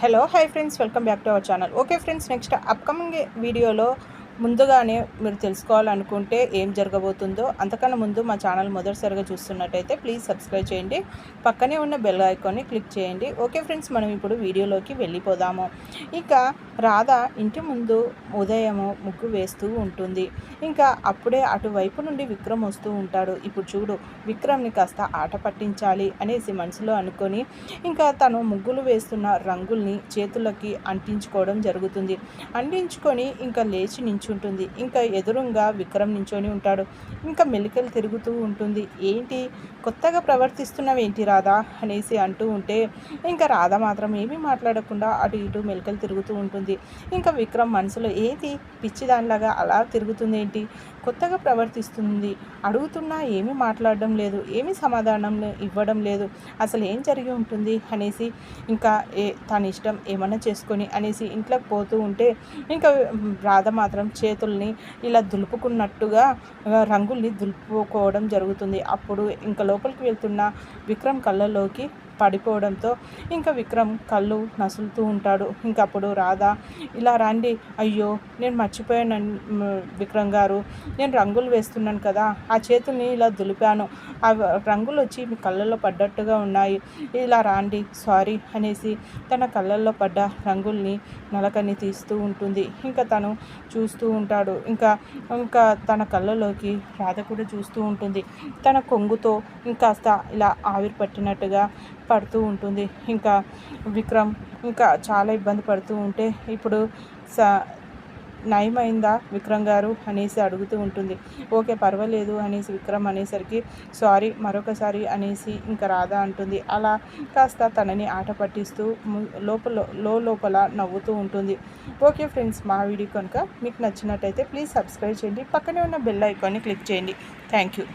Hello hi friends, welcome back to our channel. Okay friends, next upcoming వీడియోలో ముందుగానే మీరు తెలుసుకోవాలనుకుంటే ఏం జరగబోతుందో, అంతకన్నా ముందు మా ఛానల్ మొదటిసారిగా చూస్తున్నట్టయితే ప్లీజ్ సబ్స్క్రైబ్ చేయండి, పక్కనే ఉన్న బెల్ ఐకాన్ని క్లిక్ చేయండి. ఓకే ఫ్రెండ్స్, మనం ఇప్పుడు వీడియోలోకి వెళ్ళిపోదాము. ఇక రాధ ఇంటి ముందు ఉదయము ముగ్గు వేస్తూ ఉంటుంది. ఇంకా అప్పుడే అటువైపు నుండి విక్రమ్ వస్తూ ఉంటాడు. ఇప్పుడు చూడు, విక్రమ్ని కాస్త ఆట పట్టించాలి అనేసి మనసులో అనుకొని ఇంకా తను ముగ్గులు వేస్తున్న రంగుల్ని చేతులకి అంటించుకోవడం జరుగుతుంది. అంటించుకొని ఇంకా లేచి నించుంటుంది. ఇంకా ఎదురుగా విక్రమ్ నించొని ఉంటాడు. ఇంకా మెలికలు తిరుగుతూ ఉంటుంది. ఏంటి కొత్తగా ప్రవర్తిస్తున్నవేంటి రాధా అనేసి అంటూ ఉంటే ఇంకా రాధ మాత్రం ఏమీ మాట్లాడకుండా అటు ఇటు మెలికలు తిరుగుతూ ఉంటుంది. ఇంకా విక్రమ్ మనసులో ఏది పిచ్చిదానిలాగా అలా తిరుగుతుంది ఏంటి, కొత్తగా ప్రవర్తిస్తుంది, అడుగుతున్నా ఏమీ మాట్లాడడం లేదు, ఏమీ సమాధానం ఇవ్వడం లేదు, అసలు ఏం జరిగి ఉంటుంది అనేసి ఇంకా తన ఇష్టం ఏమన్నా చేసుకొని అనేసి ఇంట్లోకి పోతూ ఉంటే ఇంకా రాధ మాత్రం చేతుల్ని ఇలా దులుపుకున్నట్టుగా రంగుల్ని దులుపుకోవడం జరుగుతుంది. అప్పుడు ఇంకా లోపలికి వెళ్తున్న విక్రమ్ కళ్ళలోకి పడిపోవడంతో ఇంకా విక్రమ్ కళ్ళు నసులుతూ ఉంటాడు. ఇంకప్పుడు రాధ ఇలా రండి, అయ్యో నేను మర్చిపోయాను విక్రమ్ గారు, నేను రంగులు వేస్తున్నాను కదా, ఆ చేతుల్ని ఇలా దులిపాను, ఆ రంగులు వచ్చి మీ కళ్ళల్లో పడ్డట్టుగా ఉన్నాయి, ఇలా రాండి సారీ అనేసి తన కళ్ళల్లో పడ్డ రంగుల్ని నలకని తీస్తూ ఉంటుంది. ఇంకా తను చూస్తూ ఉంటాడు. ఇంకా ఇంకా తన కళ్ళలోకి రాధ కూడా చూస్తూ ఉంటుంది. తన కొంగుతో ఇంకాస్త ఇలా ఆవిరి పట్టినట్టుగా పడుతూ ఉంటుంది. ఇంకా విక్రమ్ ఇంకా చాలా ఇబ్బంది పడుతూ ఉంటే ఇప్పుడు నయమైందా విక్రమ్ గారు అనేసి అడుగుతూ ఉంటుంది. ఓకే పర్వాలేదు అనేసి విక్రమ్ అనేసరికి సారీ మరొకసారి అనేసి ఇంకా రాధ అంటుంది. అలా కాస్త తనని ఆట పట్టిస్తూ లోపల నవ్వుతూ ఉంటుంది. ఓకే ఫ్రెండ్స్, మా వీడియో కనుక మీకు నచ్చినట్టయితే ప్లీజ్ సబ్స్క్రైబ్ చేయండి, పక్కనే ఉన్న బెల్ ఐకాన్ని క్లిక్ చేయండి. Thank you.